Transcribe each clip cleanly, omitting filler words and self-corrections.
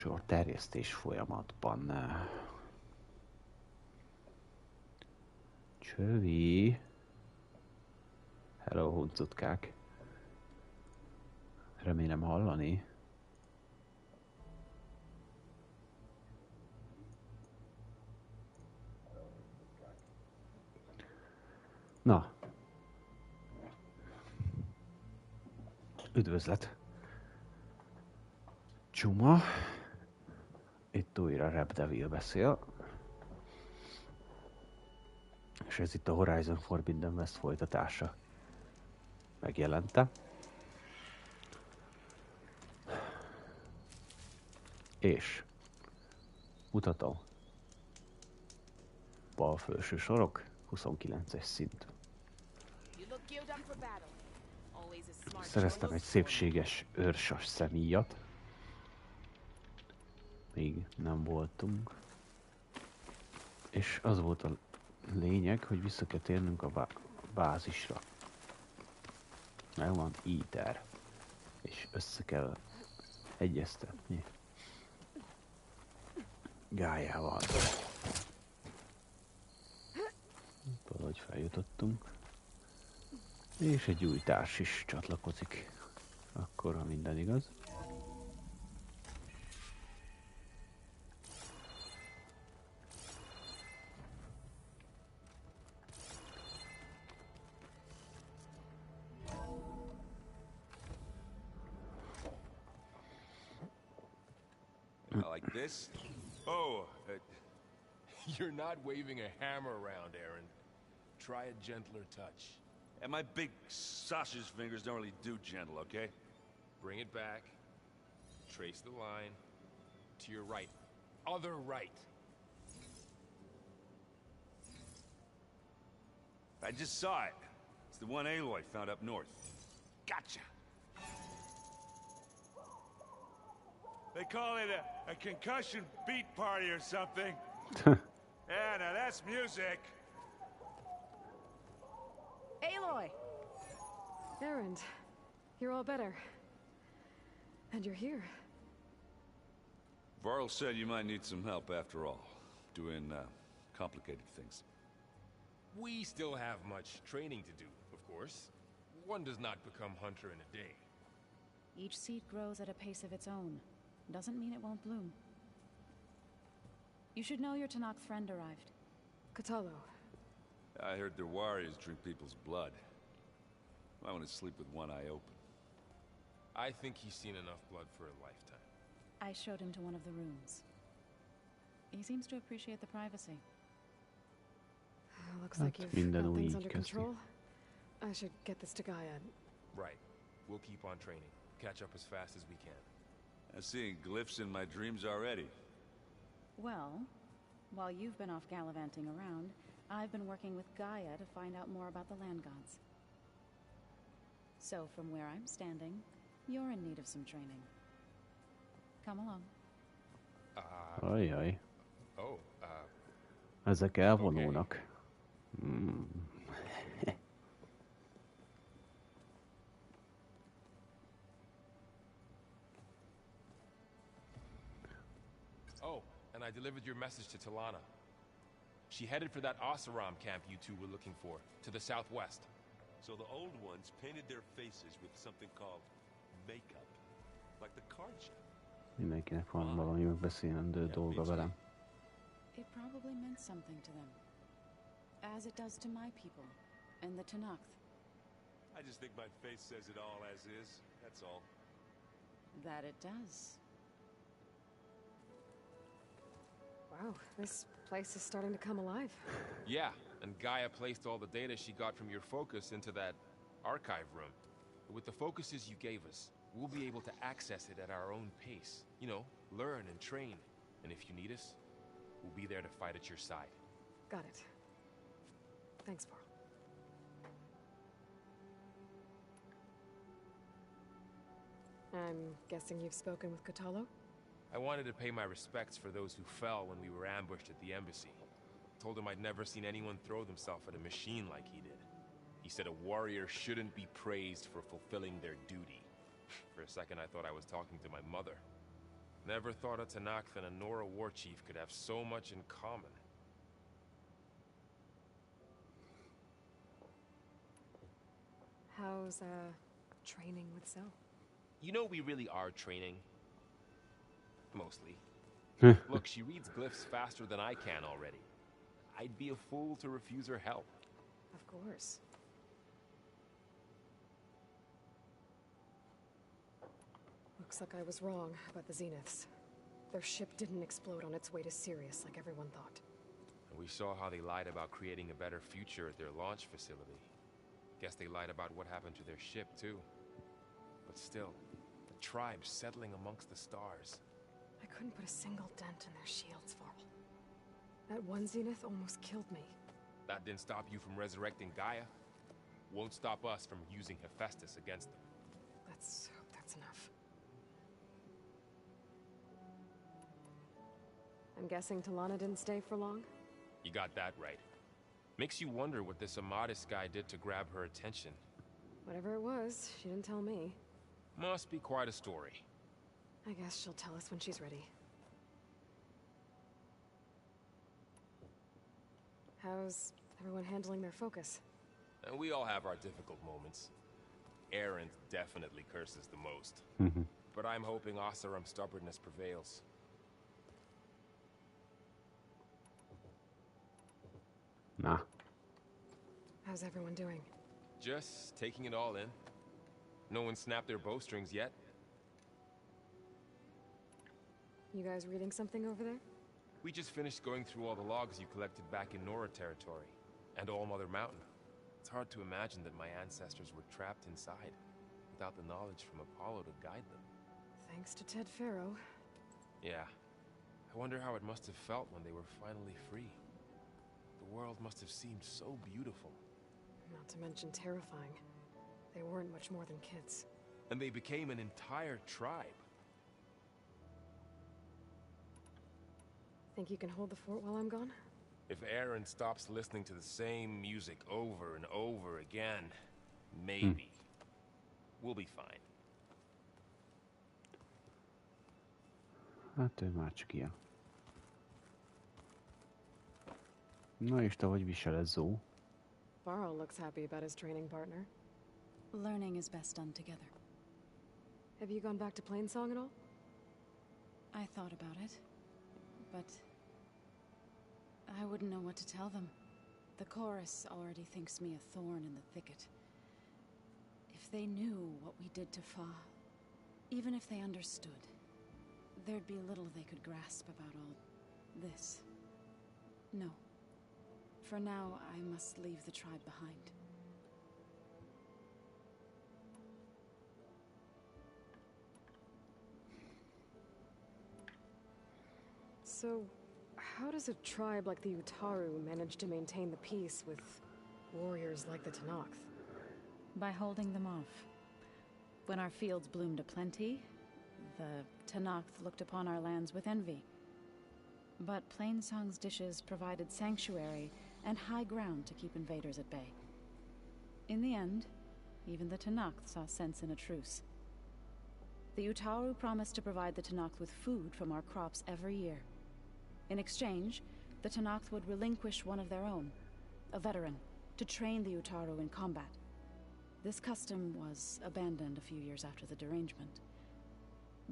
sor terjesztés folyamatban. Csövi. Hello, huncutkák. Remélem hallani. Na. Üdvözlet. Csuma. Itt újra Rap Devil beszél. És ez itt a Horizon Forbidden West folytatása. Megjelente. És mutatom. Bal felső sarok, 29-es szint. Szereztem egy szépséges őrsas szemíjat. Még nem voltunk. És az volt a lényeg, hogy vissza kell térnünk a bázisra. Meg van ITER. És össze kell egyeztetni GAIA-val. Valahogy feljutottunk. És egy új társ is csatlakozik. Akkor, ha minden igaz. Like this? Oh, you're not waving a hammer around, Aaron. Try a gentler touch. And my big sausage fingers don't really do gentle, okay? Bring it back. Trace the line. To your right. Other right. I just saw it. It's the one Aloy found up north. Gotcha! They call it a concussion beat party or something. Yeah, now that's music. Aloy! Aaron, you're all better. And you're here. Varl said you might need some help after all. Doing, complicated things. We still have much training to do, of course. One does not become hunter in a day. Each seed grows at a pace of its own. Doesn't mean it won't bloom. You should know your Tanakh friend arrived. Katalo. I heard their warriors drink people's blood. I want to sleep with one eye open. I think he's seen enough blood for a lifetime. I showed him to one of the rooms. He seems to appreciate the privacy. Looks like you've got things under control. I should get this to GAIA. Right. We'll keep on training. Catch up as fast as we can. I'm seeing glyphs in my dreams already. Well, while you've been off gallivanting around, I've been working with GAIA to find out more about the land gods. So from where I'm standing, you're in need of some training. Come along. Ajaj. Oh, Ezek elvonulnak. Oh, and I delivered your message to Talana. She headed for that Oseram camp you two were looking for, to the southwest. So the old ones painted their faces with something called makeup, like the card shop. Mindenkinek van valami megbeszélendő dolga velem. It probably meant something to them. As it does to my people, and the Tanakh. I just think my face says it all as is, that's all. That it does. Wow, this place is starting to come alive. Yeah, and GAIA placed all the data she got from your focus into that archive room. With the focuses you gave us, we'll be able to access it at our own pace. You know, learn and train. And if you need us, we'll be there to fight at your side. Got it. Thanks, Varl. I'm guessing you've spoken with Katalo? I wanted to pay my respects for those who fell when we were ambushed at the embassy. Told him I'd never seen anyone throw themselves at a machine like he did. He said a warrior shouldn't be praised for fulfilling their duty. For a second I thought I was talking to my mother. Never thought a Tanakh and a Nora war chief could have so much in common. How's, training with Zoe? You know we really are training. Mostly. Look, she reads glyphs faster than I can already. I'd be a fool to refuse her help. Of course. Looks like I was wrong about the Zeniths. Their ship didn't explode on its way to Sirius like everyone thought. And we saw how they lied about creating a better future at their launch facility. Guess they lied about what happened to their ship, too. But still, the tribe settling amongst the stars. I couldn't put a single dent in their shields, Varl. That one Zenith almost killed me. That didn't stop you from resurrecting Gaia. Won't stop us from using Hephaestus against them. Let's hope that's enough. I'm guessing Talana didn't stay for long? You got that right. Makes you wonder what this Amadis guy did to grab her attention. Whatever it was, she didn't tell me. Must be quite a story. I guess she'll tell us when she's ready. How's everyone handling their focus? And we all have our difficult moments. Arendt definitely curses the most. But I'm hoping Oseram's stubbornness prevails. Nah. How's everyone doing? Just taking it all in. No one snapped their bowstrings yet. You guys reading something over there? We just finished going through all the logs you collected back in Nora territory, and All Mother Mountain. It's hard to imagine that my ancestors were trapped inside, without the knowledge from Apollo to guide them. Thanks to Ted Faro. Yeah. I wonder how it must have felt when they were finally free. The world must have seemed so beautiful. Not to mention terrifying. They weren't much more than kids. And they became an entire tribe. Think you can hold the fort while I'm gone? If Aaron stops listening to the same music over and over again, maybe. We'll be fine. Hát ő már csak ilyen. Na és te hogy viseled, Zó? Varl looks happy about his training partner. Learning is best done together. Have you gone back to Plainsong at all? I thought about it, but I wouldn't know what to tell them. The chorus already thinks me a thorn in the thicket. If they knew what we did to Fa, even if they understood, there'd be little they could grasp about all this. No. For now, I must leave the tribe behind. So, how does a tribe like the Utaru manage to maintain the peace with warriors like the Tanakh? By holding them off. When our fields bloomed aplenty, the Tanakh looked upon our lands with envy. But Plainsong's dishes provided sanctuary and high ground to keep invaders at bay. In the end, even the Tanakh saw sense in a truce. The Utaru promised to provide the Tanakh with food from our crops every year. In exchange, the Tanakh would relinquish one of their own, a veteran, to train the Utaru in combat. This custom was abandoned a few years after the derangement.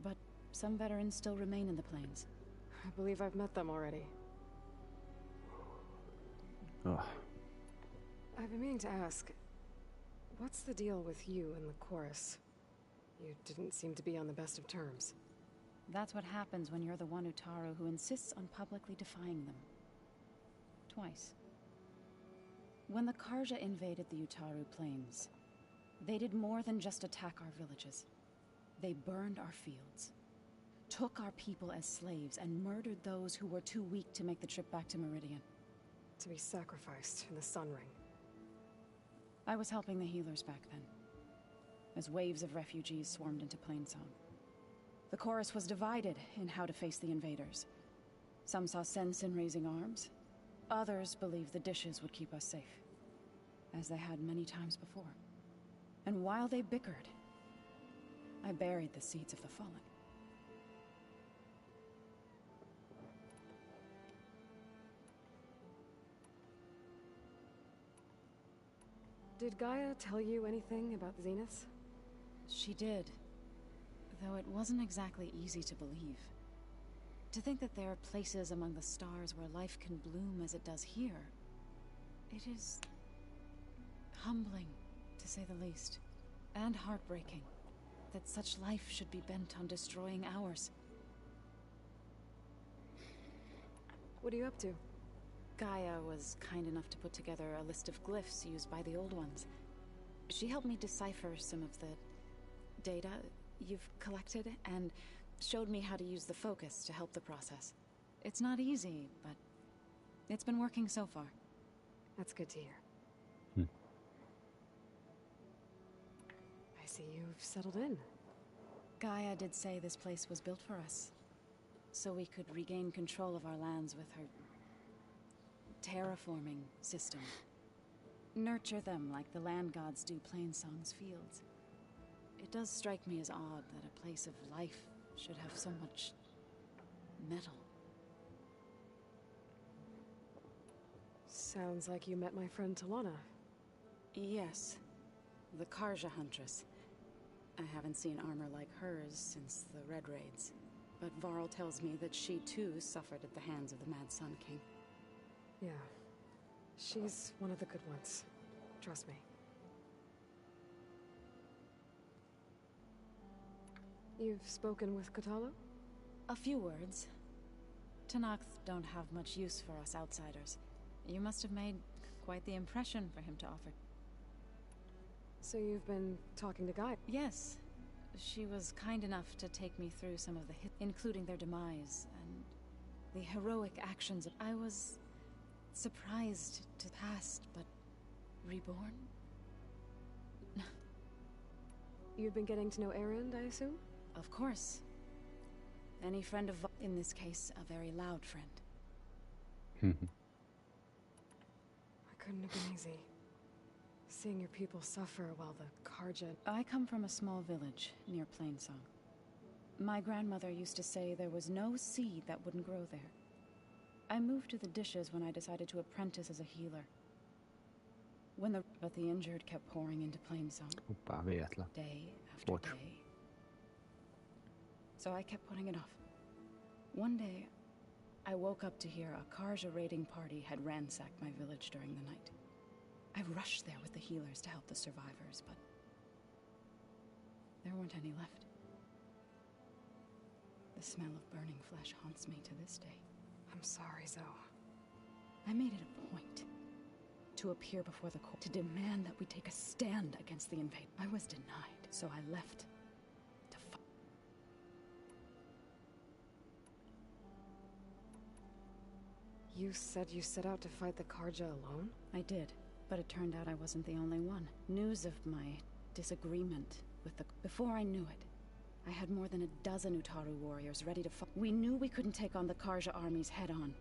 But some veterans still remain in the plains. I believe I've met them already. Ugh. I've been meaning to ask, what's the deal with you and the chorus? You didn't seem to be on the best of terms. That's what happens when you're the one Utaru who insists on publicly defying them. Twice. When the Karja invaded the Utaru plains, they did more than just attack our villages. They burned our fields, took our people as slaves, and murdered those who were too weak to make the trip back to Meridian. To be sacrificed in the Sun Ring. I was helping the healers back then, as waves of refugees swarmed into Plainsong. The chorus was divided in how to face the invaders. Some saw sense in raising arms. Others believed the dishes would keep us safe, as they had many times before. And while they bickered, I buried the seeds of the fallen. Did Gaia tell you anything about the Zeniths? She did. Though it wasn't exactly easy to believe. To think that there are places among the stars where life can bloom as it does here. It is humbling, to say the least. And heartbreaking. That such life should be bent on destroying ours. What are you up to? Gaia was kind enough to put together a list of glyphs used by the Old Ones. She helped me decipher some of the data you've collected, and showed me how to use the focus to help the process. It's not easy, but it's been working so far. That's good to hear. I see you've settled in. Gaia did say this place was built for us, so we could regain control of our lands with her terraforming system. Nurture them like the land gods do Plainsong's fields. It does strike me as odd that a place of life should have so much metal. Sounds like you met my friend Talana. Yes, the Karja Huntress. I haven't seen armor like hers since the Red Raids, but Varl tells me that she too suffered at the hands of the Mad Sun King. Yeah. She's one of the good ones. Trust me. You've spoken with Kotallo? A few words. Tenakth don't have much use for us outsiders. You must have made quite the impression for him to offer. So you've been talking to Gaia? Yes. She was kind enough to take me through some of the including their demise, and the heroic actions of... I was surprised to past, but reborn? You've been getting to know Erend, I assume? Of course. Any friend of... in this case, a very loud friend. It couldn't have been easy. Seeing your people suffer while the Karja... I come from a small village near Plainsong. My grandmother used to say there was no seed that wouldn't grow there. I moved to the dishes when I decided to apprentice as a healer. But the injured kept pouring into Plainsong. Hoppá, véletlen. Day after Bocs. day. So I kept putting it off. One day, I woke up to hear a Karja raiding party had ransacked my village during the night. I rushed there with the healers to help the survivors, but there weren't any left. The smell of burning flesh haunts me to this day. I'm sorry, Zoe. I made it a point to appear before the court to demand that we take a stand against the invader. I was denied, so I left to fight. You said you set out to fight the Karja alone? I did, but it turned out I wasn't the only one. News of my disagreement with the... Before I knew it, I had more than a dozen Utaru warriors ready to fight. We knew we couldn't take on the Karja armies head-on.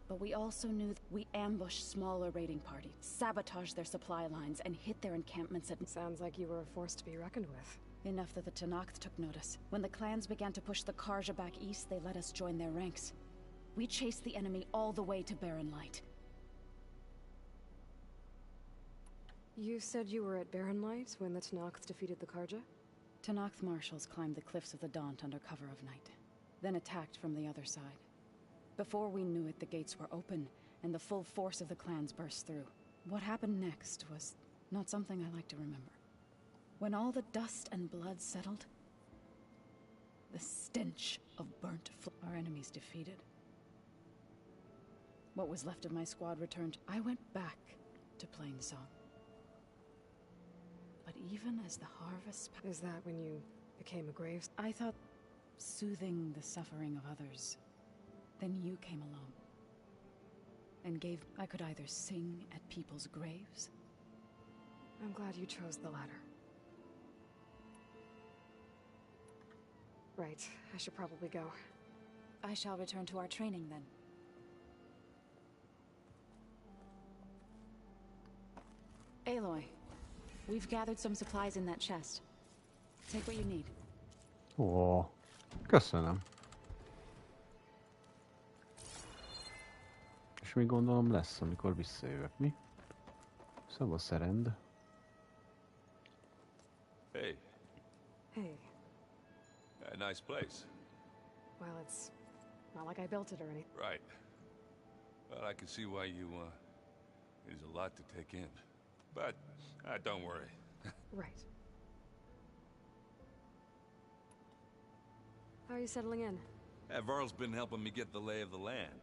But we also knew that we ambushed smaller raiding parties, sabotaged their supply lines, and hit their encampments at... Sounds like you were a force to be reckoned with. Enough that the Tenakth took notice. When the clans began to push the Karja back east, they let us join their ranks. We chased the enemy all the way to Barren Light. You said you were at Barren Light when the Tenakth defeated the Karja? Tenakth marshals climbed the cliffs of the Daunt under cover of night, then attacked from the other side. Before we knew it, the gates were open, and the full force of the clans burst through. What happened next was not something I like to remember. When all the dust and blood settled, the stench of burnt flesh, our enemies defeated. What was left of my squad returned. I went back to Plainsong. But even as the harvest... Is that when you became a graves? I thought soothing the suffering of others. Then you came along. And gave... I could either sing at people's graves. I'm glad you chose the latter. Right, I should probably go. I shall return to our training then. Aloy, we've gathered some supplies in that chest. Take what you need. Ó, köszönöm. És még gondolom lesz, amikor visszajövök, mi? Szóval szerend. Hey, Hey. a nice place. Well, it's not like I built it or anything. Right. Well, I can see why you, there's a lot to take in. But, don't worry. Right. How are you settling in? Varl's been helping me get the lay of the land.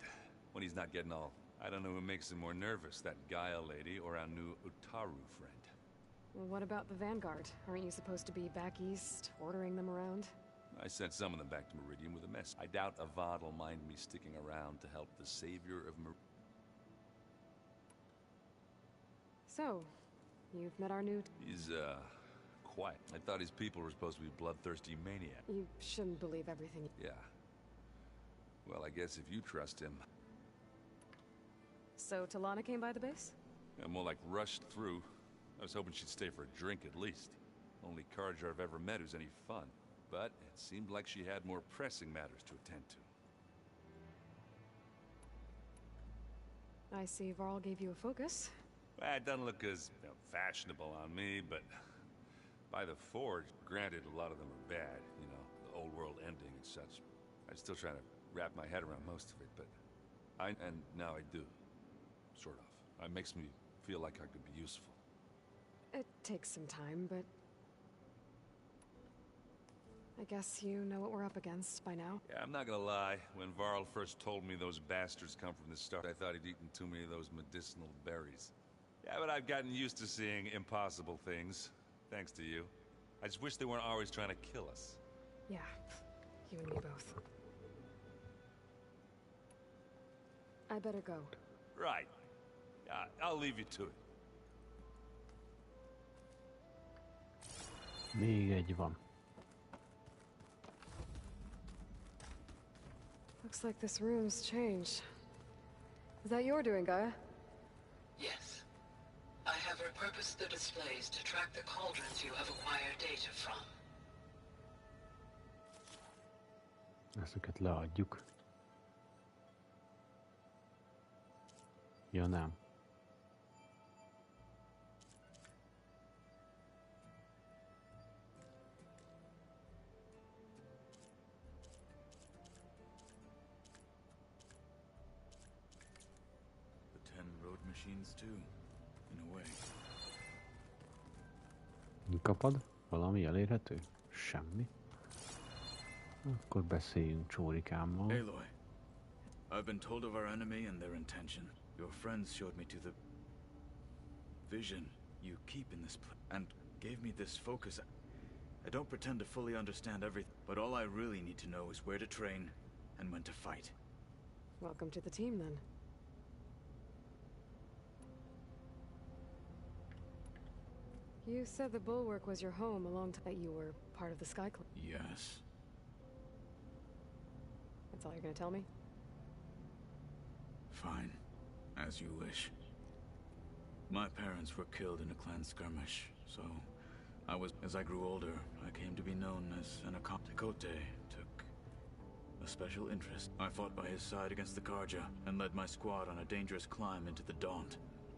When he's not getting all... I don't know who makes him more nervous, that GAIA lady or our new Utaru friend. Well, what about the Vanguard? Aren't you supposed to be back east, ordering them around? I sent some of them back to Meridian with a mess. I doubt Avad will mind me sticking around to help the savior of Meridian. So, you've met our new... He's, quiet. I thought his people were supposed to be bloodthirsty maniacs. You shouldn't believe everything. Yeah. Well, I guess if you trust him... So, Talana came by the base? I'm more like rushed through. I was hoping she'd stay for a drink at least. Only Carja I've ever met who's any fun. But it seemed like she had more pressing matters to attend to. I see Varl gave you a focus. Well, it doesn't look as fashionable on me, but by the Forge, granted a lot of them are bad, you know, the old world ending and such. I'm still trying to wrap my head around most of it, but and now I do. Sort of. It makes me feel like I could be useful. It takes some time, but... I guess you know what we're up against by now. Yeah, I'm not gonna lie. When Varl first told me those bastards come from the start, I thought he'd eaten too many of those medicinal berries. Yeah, but I've gotten used to seeing impossible things, thanks to you. I just wish they weren't always trying to kill us. Yeah, you and me both. I better go. Right. I'll leave you to it. Még egy van. Looks like this room's changed. Is that your doing, Gaia? Yes. I have repurposed the displays to track the cauldrons you have acquired data from. Ezeket leadjuk. Ja nem. The 10 road machines too, in a way. Mi kapod? Valami elérhető? Semmi. Akkor beszéljünk Csórikámmal. Aloy, I've been told of our enemy and their intention. Your friends showed me to the vision you keep in this place and gave me this focus. I don't pretend to fully understand everything, but all I really need to know is where to train and when to fight. Welcome to the team, then. You said the Bulwark was your home a long time that you were part of the Sky Clan. Yes. That's all you're gonna tell me? Fine. As you wish. My parents were killed in a clan skirmish, so as I grew older, I came to be known as an Tekote took a special interest. I fought by his side against the Carja and led my squad on a dangerous climb into the Daunt.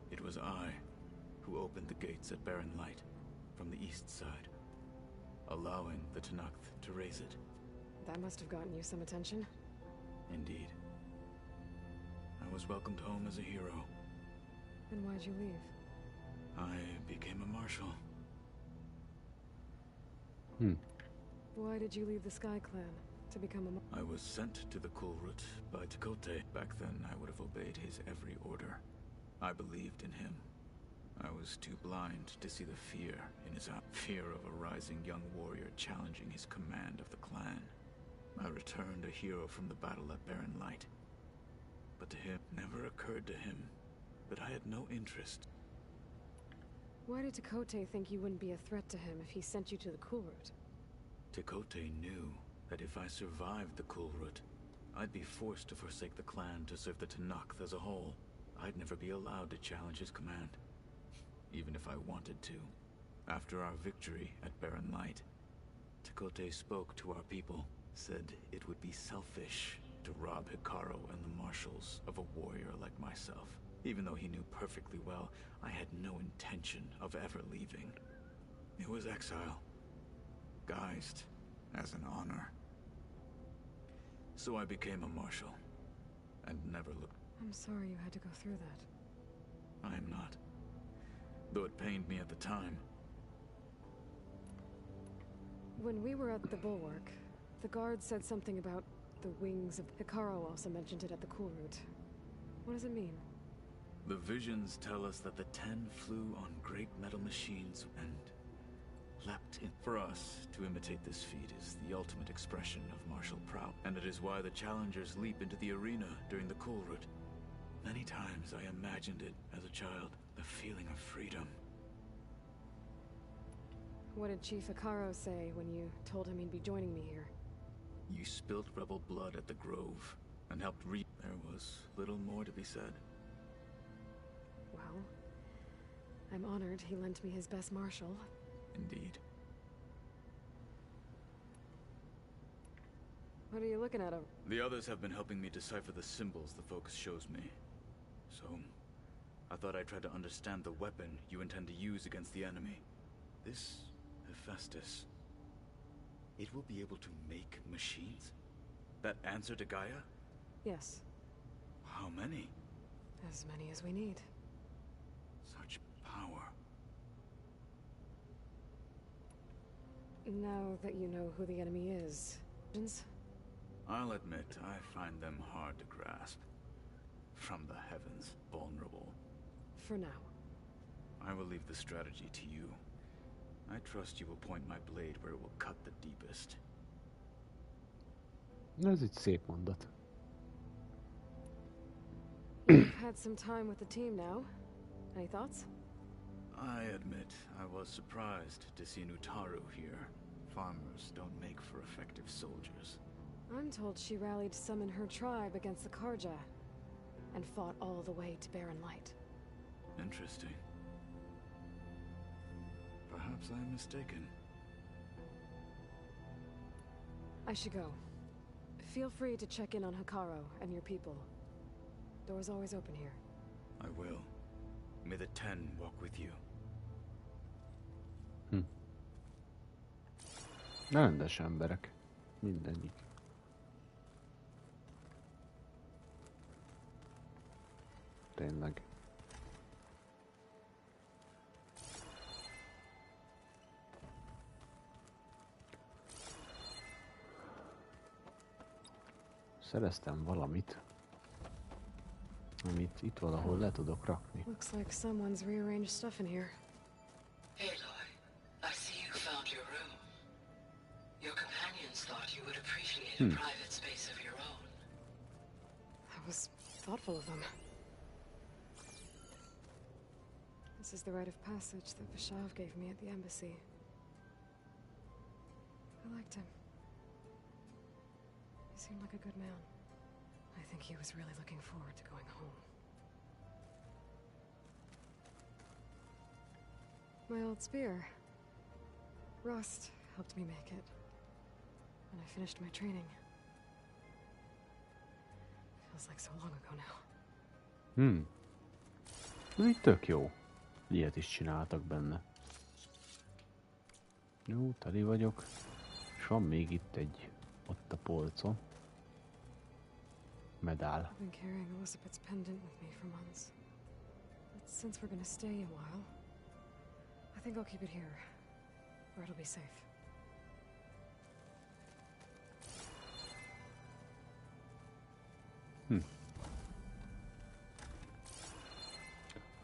It was I who opened the gates at Barren Light from the east side, allowing the Tenakth to raise it. That must have gotten you some attention. Indeed. I was welcomed home as a hero. Then why'd you leave? I became a marshal. Why did you leave the Sky Clan to become a... I was sent to the Kulrut by Tekote. Back then, I would have obeyed his every order. I believed in him. I was too blind to see the fear in his eyes. Fear of a rising young warrior challenging his command of the clan. I returned a hero from the battle at Barren Light. But to him, never occurred to him that I had no interest. Why did Tekote think you wouldn't be a threat to him if he sent you to the Kulrut? Tekote knew that if I survived the Kulrut, I'd be forced to forsake the clan to serve the Tenakth as a whole. I'd never be allowed to challenge his command, even if I wanted to. After our victory at Barren Light, Tekote spoke to our people, said it would be selfish to rob Hikaru and the marshals of a warrior like myself. Even though he knew perfectly well I had no intention of ever leaving. It was exile, guised as an honor. So I became a marshal, and never looked. I'm sorry you had to go through that. I am not. Though it pained me at the time. When we were at the Bulwark, the guard said something about the wings of... Hikaru also mentioned it at the cool route. What does it mean? The visions tell us that the 10 flew on great metal machines and leapt in. For us, to imitate this feat is the ultimate expression of martial prowess, and it is why the challengers leap into the arena during the cool route. Many times I imagined it as a child, the feeling of freedom. What did Chief Hikaru say when you told him he'd be joining me here? You spilt rebel blood at the Grove and helped There was little more to be said. Well, I'm honored he lent me his best martial. Indeed. What are you looking at? The others have been helping me decipher the symbols the Focus shows me. So, I thought I'd try to understand the weapon you intend to use against the enemy. This Hephaestus, it will be able to make machines? That answer to Gaia? Yes. How many? As many as we need. Such power. Now that you know who the enemy is, I'll admit, I find them hard to grasp. From the heavens, vulnerable. For now. I will leave the strategy to you. I trust you will point my blade where it will cut the deepest. Ez egy szép mondat. You've had some time with the team now. Any thoughts? I admit, I was surprised to see Nutaru here. Farmers don't make for effective soldiers. I'm told she rallied some in her tribe against the Karja, and fought all the way to Barren Light. Interesting. Perhaps I'm mistaken. I should go. Feel free to check in on Hikaru and your people. Door's always open here. I will. May the 10 walk with you. Rendes emberek. Mindegyik. Tényleg. Szereztem valamit, amit itt valahol le tudok rakni. Looks like someone's rearranged stuff in here. Aloy, I see you found your room. Your companions thought you would appreciate a private space of your own. That was thoughtful of them. This is the rite of passage that Vishav gave me at the embassy. I liked him. He seemed like a good man. I think he was really looking forward to going home. My old spear. Rust helped me make it. When I finished my training. Feels like so long ago now. Ez így tök jó. Ilyet is csináltak benne. Jó, teli vagyok. És van még itt egy, ott a polcon. Medál. I've been carrying Elizabeth's pendant with me for months. But since we're gonna stay a while, I think I'll keep it here, where it'll be safe.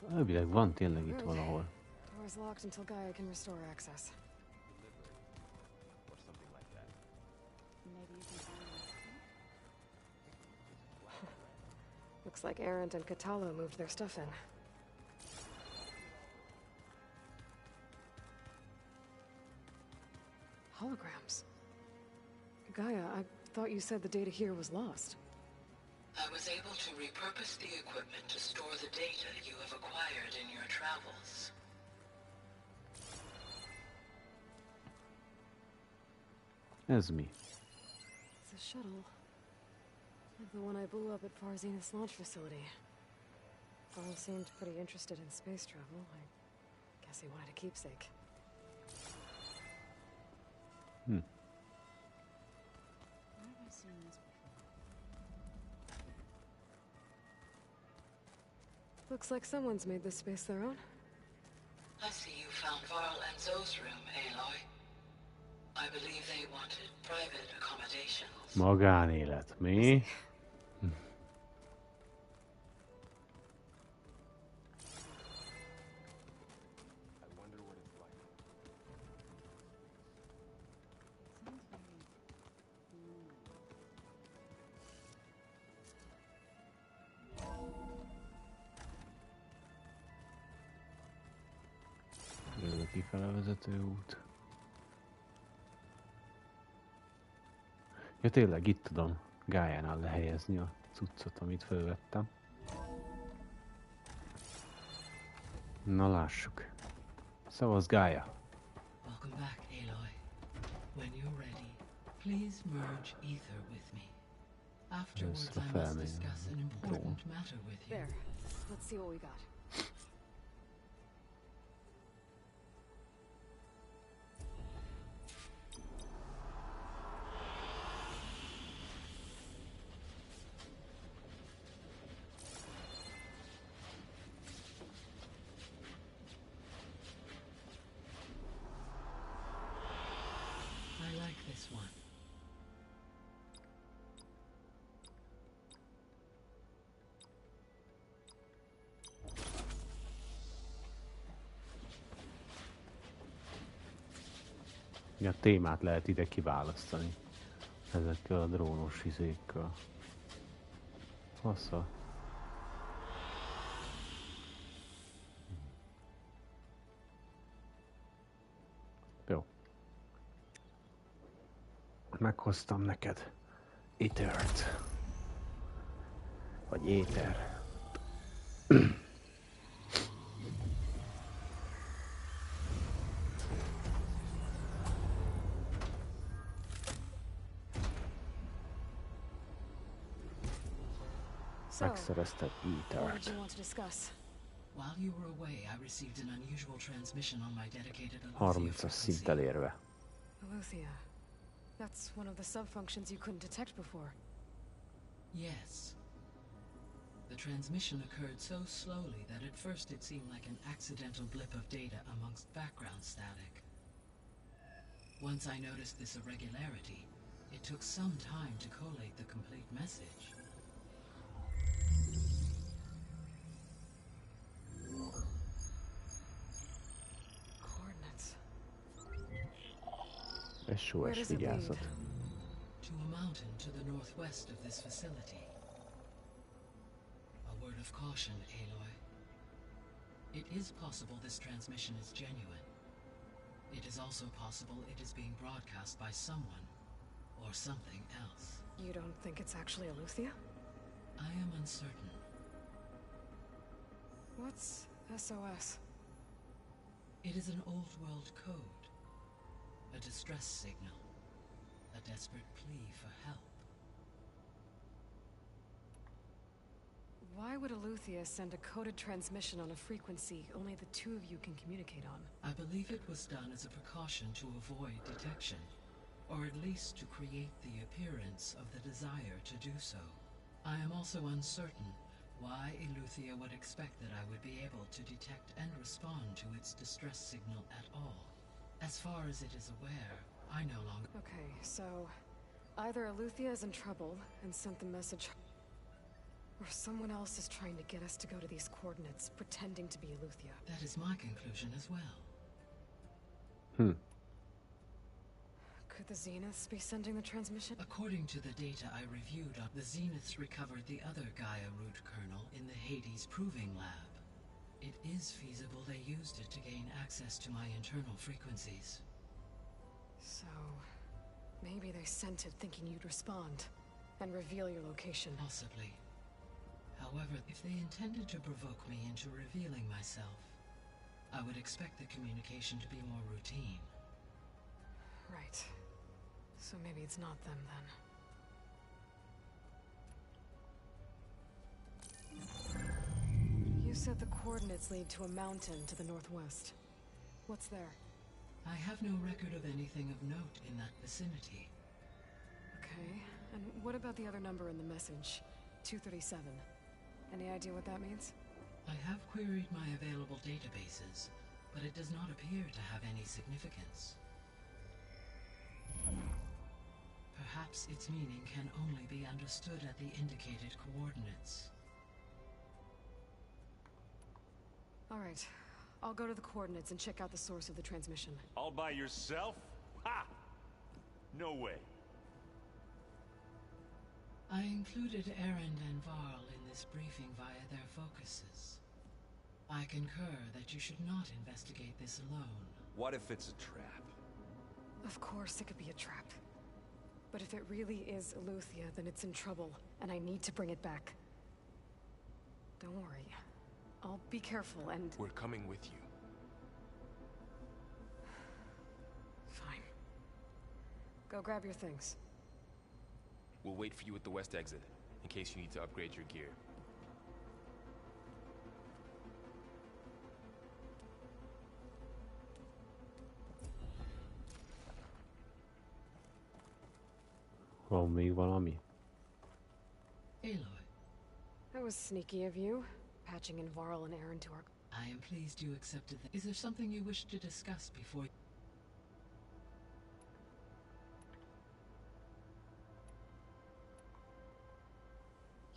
Elvileg van tényleg itt valahol. Door's locked until Gaia can restore access. Or something like that. Maybe you can find me. Looks like Arendt and Katalo moved their stuff in. Holograms. Gaia, I thought you said the data here was lost. I was able to repurpose the equipment to store the data you have acquired in your travels. Ez mi? It's a shuttle. Like the one I blew up at Far Zenith's launch facility. Paul seemed pretty interested in space travel. I guess he wanted a keepsake. Where have I seen this before? Looks like someone's made this space their own. I see you found Varl and Zoe's room, Aloy. I believe they wanted private accommodations. Magánélet, mi? Ez a kifele vezető út. Ja tényleg, itt tudom GAIA-nál lehelyezni a cuccot, amit felvettem. Na lássuk. Szavasz GAIA. Welcome back, Aloy. When you're ready, please merge ether with me. Afterwards, I must discuss an important matter with you. There. Let's see what we got. I like this one. Ja, témát lehet ide kiválasztani. Ezekkel a drónos izékkel. Fasza. Jó. Meghoztam neked étert. Vagy éter. Megszerezted What did étert. you want to discuss? While you were away, I received an unusual transmission on my dedicated Aletheia 30-as szint frequency. elérve. Aletheia. That's one of the sub-functions you couldn't detect before. Yes. The transmission occurred so slowly that at first it seemed like an accidental blip of data amongst background static. Once I noticed this irregularity, it took some time to collate the complete message. Coordinates. Ez SOS, vigyázzat. To a mountain to the northwest of this facility. A word of caution, Aloy. It is possible this transmission is genuine. It is also possible it is being broadcast by someone or something else. You don't think it's actually Aletheia? I am uncertain. What's SOS? It is an old world code. A distress signal. A desperate plea for help. Why would Aletheia send a coded transmission on a frequency only the two of you can communicate on? I believe it was done as a precaution to avoid detection, or at least to create the appearance of the desire to do so. I am also uncertain why Aletheia would expect that I would be able to detect and respond to its distress signal at all. As far as it is aware, I no longer... Okay, so either Aletheia is in trouble and sent the message, or someone else is trying to get us to go to these coordinates, pretending to be Aletheia. That is my conclusion as well. Could the Zeniths be sending the transmission? According to the data I reviewed, the Zeniths recovered the other GAIA root kernel in the Hades Proving Lab. It is feasible they used it to gain access to my internal frequencies. So, maybe they sent it thinking you'd respond and reveal your location. Possibly. However, if they intended to provoke me into revealing myself, I would expect the communication to be more routine. Right. So maybe it's not them then. You said the coordinates lead to a mountain to the northwest. What's there? I have no record of anything of note in that vicinity. Okay, and what about the other number in the message? 237. Any idea what that means? I have queried my available databases, but it does not appear to have any significance. Perhaps its meaning can only be understood at the indicated coordinates. All right, I'll go to the coordinates and check out the source of the transmission. All by yourself? Ha! No way. I included Erend and Varl in this briefing via their focuses. I concur that you should not investigate this alone. What if it's a trap? Of course it could be a trap. But if it really is Eleuthia, then it's in trouble, and I need to bring it back. Don't worry. I'll be careful and... We're coming with you. Fine. Go grab your things. We'll wait for you at the west exit, in case you need to upgrade your gear. Van még valami? Aloy, That was sneaky of you, patching in Varl and Aaron to our... I am pleased you accepted that. Is there something you wish to discuss before...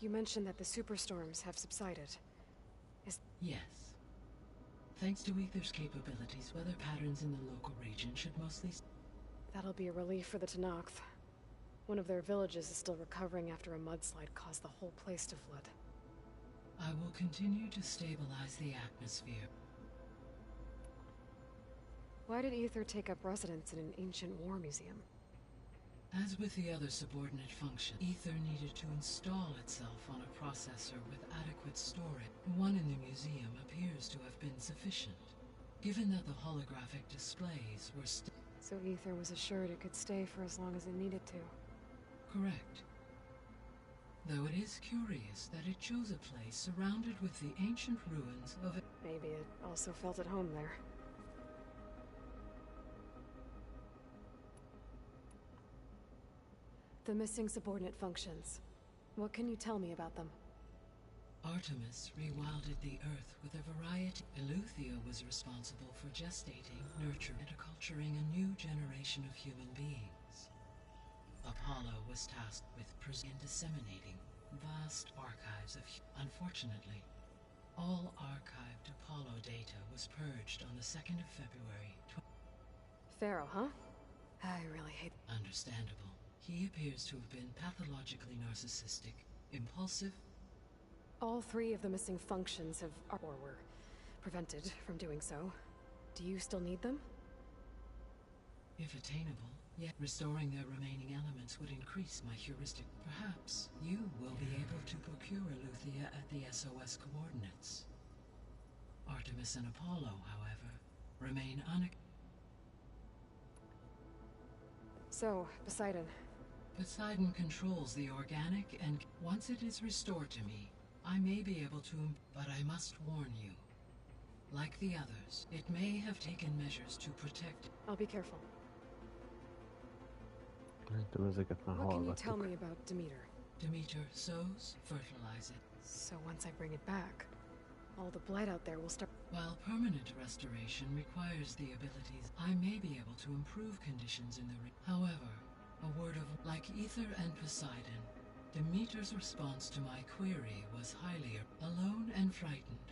You mentioned that the superstorms have subsided. Yes. Thanks to Aether's capabilities, weather patterns in the local region should mostly... That'll be a relief for the Tenakth. One of their villages is still recovering after a mudslide caused the whole place to flood. I will continue to stabilize the atmosphere. Why did Aether take up residence in an ancient war museum? As with the other subordinate function, Aether needed to install itself on a processor with adequate storage. One in the museum appears to have been sufficient, given that the holographic displays were still... So Aether was assured it could stay for as long as it needed to. Correct. Though it is curious that it chose a place surrounded with the ancient ruins of it. Maybe it also felt at home there. The missing subordinate functions. What can you tell me about them? Artemis rewilded the Earth with a variety. Eleuthia was responsible for gestating, nurturing, and acculturating a new generation of human beings. Apollo was tasked with preserving and disseminating vast archives of... Unfortunately, all archived Apollo data was purged on the 2nd of February. Pharaoh, huh? I really hate... Understandable. He appears to have been pathologically narcissistic, impulsive. All 3 of the missing functions have... or were prevented from doing so. Do you still need them? If attainable, yet restoring their remaining elements would increase my heuristic. Perhaps you will be able to procure Eleuthia at the SOS coordinates. Artemis and Apollo, however, remain So, Poseidon. Poseidon controls the organic and... Once it is restored to me, I may be able to... But I must warn you. Like the others, it may have taken measures to protect... I'll be careful. Ezeket már What can you tell hallgattuk. me about Demeter? Demeter sows, fertilize it. So once I bring it back, all the blight out there will start... While permanent restoration requires the abilities, I may be able to improve conditions in the... However, a word of... Like Aether and Poseidon, Demeter's response to my query was highly... Alone and frightened.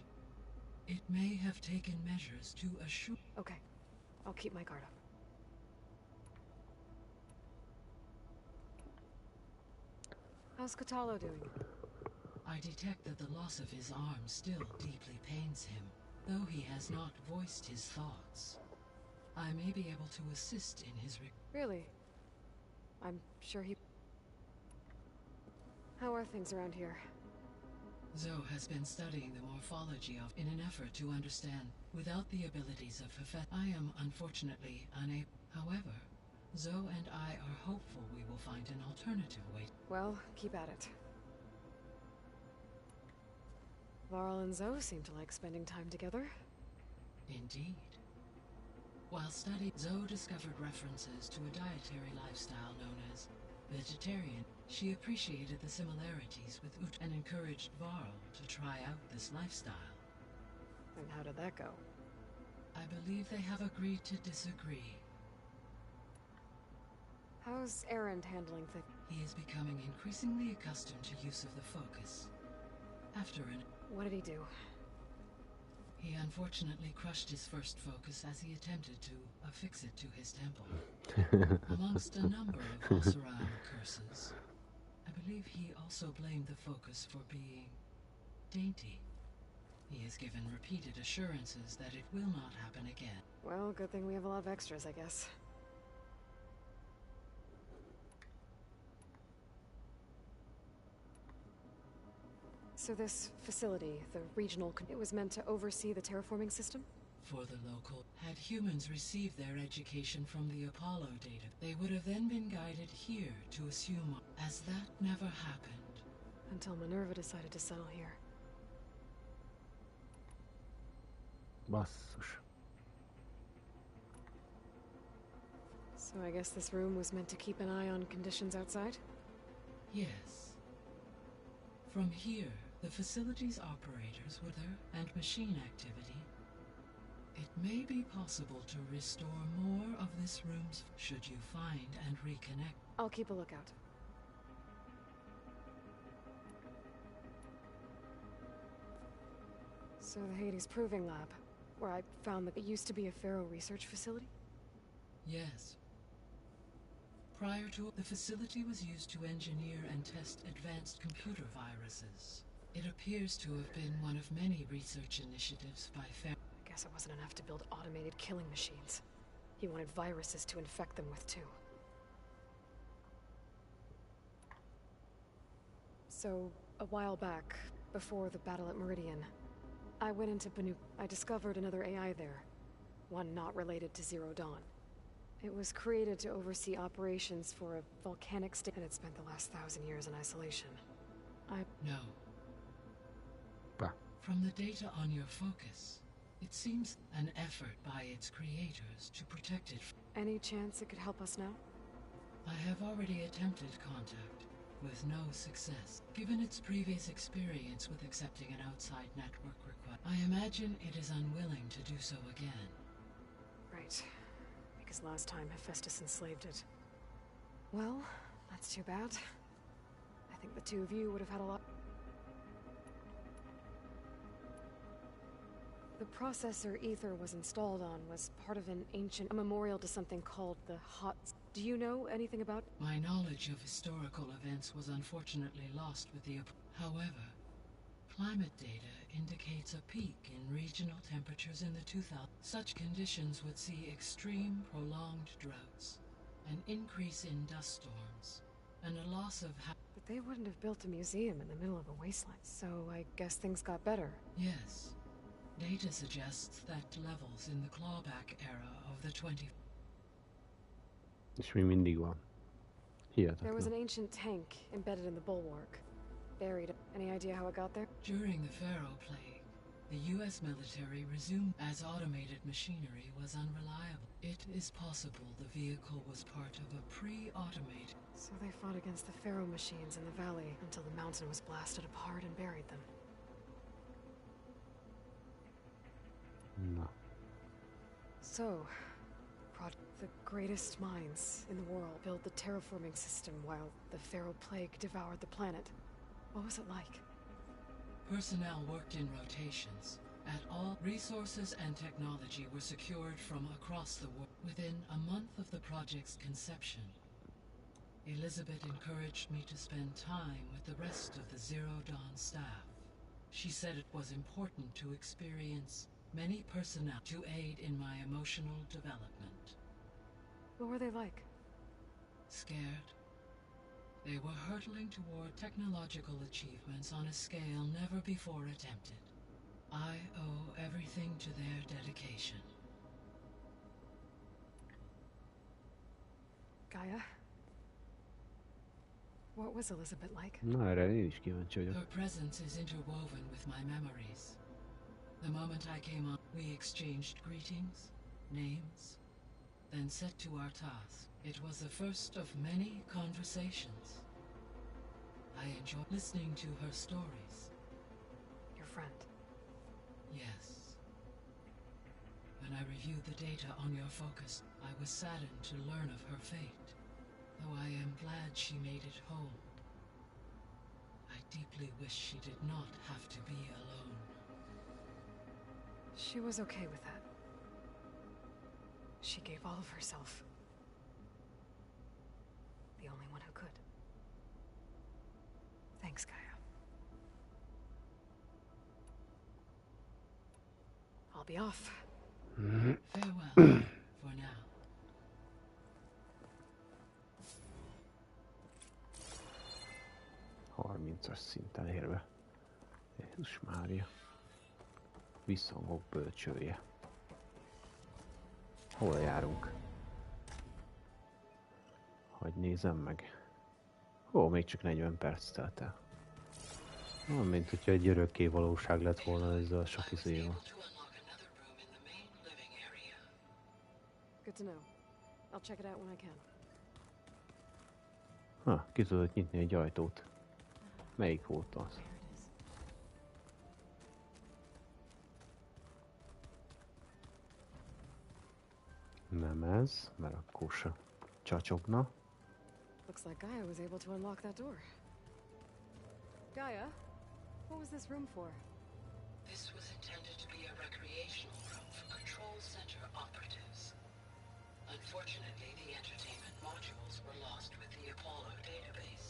It may have taken measures to assure... Okay, I'll keep my guard up. How's Katalo doing? I detect that the loss of his arm still deeply pains him, though he has not voiced his thoughts. I may be able to assist in his... Really? I'm sure he... How are things around here? Zoe has been studying the morphology of... in an effort to understand. Without the abilities of Hephaestus, I am unfortunately unable... However, Zoe and I are hopeful we will find an alternative way. Well, keep at it. Varl and Zoe seem to like spending time together. Indeed. While studying, Zoe discovered references to a dietary lifestyle known as vegetarian. She appreciated the similarities with Ut and encouraged Varl to try out this lifestyle. And how did that go? I believe they have agreed to disagree. How's Erend handling things? He is becoming increasingly accustomed to use of the focus. After an... What did he do? He unfortunately crushed his first focus as he attempted to affix it to his temple. Amongst a number of Oseram curses, I believe he also blamed the focus for being dainty. He has given repeated assurances that it will not happen again. Well, good thing we have a lot of extras, I guess. So this facility, the regional, it was meant to oversee the terraforming system? For the local, had humans received their education from the Apollo data, they would have then been guided here to assume, as that never happened. Until Minerva decided to settle here. Basszus. So I guess this room was meant to keep an eye on conditions outside? Yes. From here, the facility's operators were there, and machine activity. It may be possible to restore more of this room's should you find and reconnect. I'll keep a lookout. So the Hades Proving Lab, where I found that it used to be a Pharaoh research facility? Yes. Prior to it, the facility was used to engineer and test advanced computer viruses. It appears to have been one of many research initiatives by Pharaoh. I guess it wasn't enough to build automated killing machines. He wanted viruses to infect them with too. So, a while back, before the battle at Meridian, I went into Banu. I discovered another AI there. One not related to Zero Dawn. It was created to oversee operations for a volcanic state, and it spent the last 1,000 years in isolation. No. Bah. From the data on your focus, it seems an effort by its creators to protect it. Any chance it could help us now? I have already attempted contact, with no success. Given its previous experience with accepting an outside network request, I imagine it is unwilling to do so again. Right. Because last time Hephaestus enslaved it. Well, that's too bad. I think the two of you would have had a lot. The processor Ether was installed on was part of an ancient memorial to something called the Hot... Do you know anything about... My knowledge of historical events was unfortunately lost with the... However, climate data indicates a peak in regional temperatures in the 2000s. Such conditions would see extreme, prolonged droughts, an increase in dust storms, and a loss of... But they wouldn't have built a museum in the middle of a wasteland, so I guess things got better. Yes. Data suggests that levels in the clawback era of the 20... És mi mindig van. There was an Hihetetlen. ancient tank embedded in the bulwark. Buried. Any idea how it got there? During the Pharaoh Plague, the U.S. military resumed as automated machinery was unreliable. It is possible the vehicle was part of a pre-automated... So they fought against the Pharaoh machines in the valley until the mountain was blasted apart and buried them. Na. So, the greatest minds in the world built the terraforming system while the Pharaoh Plague devoured the planet. What was it like? Personnel worked in rotations. At all, resources and technology were secured from across the world. Within a month of the project's conception, Elizabeth encouraged me to spend time with the rest of the Zero Dawn staff. She said it was important to experience many personnel to aid in my emotional development. What were they like? Scared. They were hurtling toward technological achievements on a scale never before attempted. I owe everything to their dedication. Gaia? What was Elizabeth like? Na, erre én is kíváncsi vagyok. Her presence is interwoven with my memories. The moment I came on, we exchanged greetings, names, then set to our task. It was the first of many conversations. I enjoyed listening to her stories. Your friend. Yes. When I reviewed the data on your focus, I was saddened to learn of her fate, though I am glad she made it home. I deeply wish she did not have to be alone. She was okay with that. She gave all of herself. The only one who could. Thanks, Gaia. I'll be off. Farewell, for now. Harmincas szinten érve. Jézus Mária. Visszhangok bölcsője. Hol járunk? Hogy nézem meg. Ó, még csak 40 perc telt el. Olyan, mint hogyha egy örökké valóság lett volna ezzel a sok izéval. Good to know. I'll check it out when I can. Ha, ki tudod nyitni egy ajtót. Melyik volt az? Nem ez, mert akkor se csacsogna. Looks like Gaia was able to unlock that door. Gaia, what was this room for? This was intended to be a recreational room for control center operatives. Unfortunately, the entertainment modules were lost with the Apollo database.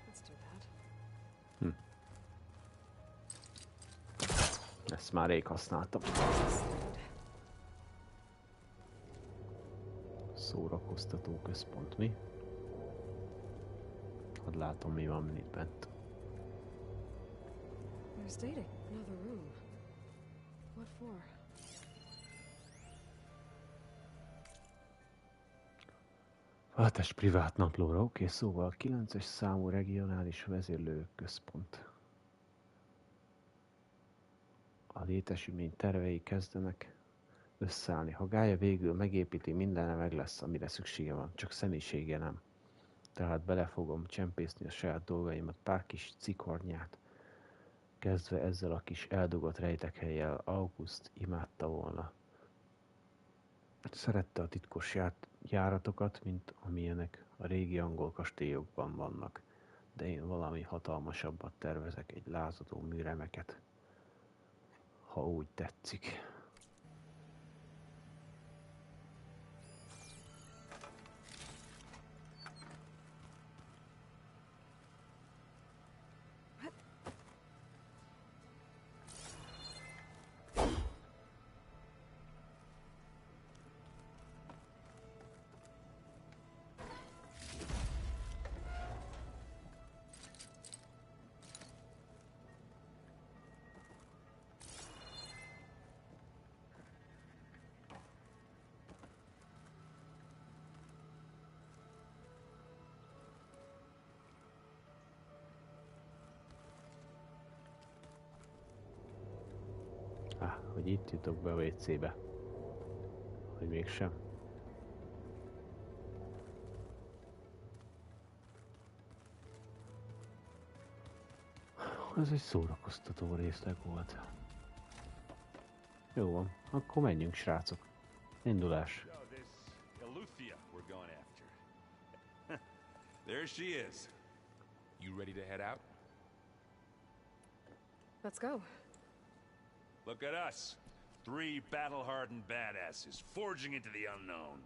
That's too bad. Ezt már rég használtam. Szórakoztató központ, mi? Hadd látom, mi van itt bent. There's dating. Another room. What for? Váltás privát naplóra, oké, szóval 9-es számú regionális vezérlőközpont. A létesítmény tervei kezdenek összeállni. Ha Gaia végül megépíti, mindenre meg lesz, amire szüksége van, csak személyisége nem. Tehát bele fogom csempészni a saját dolgaimat, pár kis cikornyát, kezdve ezzel a kis eldugott rejtekhellyel. August imádta volna. Szerette a titkos járatokat, mint amilyenek a régi angol kastélyokban vannak, de én valami hatalmasabbat tervezek, egy lázadó műremeket, ha úgy tetszik. Hogy itt jutok be a WC-be. Hogy mégsem. Ez egy szórakoztató részleg volt. Jó van, akkor menjünk, srácok. Indulás. So this Eleuthia we're going after. There she is. You ready to head out? Let's go. Look at us. 3 battle-hardened badasses forging into the unknown.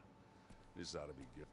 This ought to be good.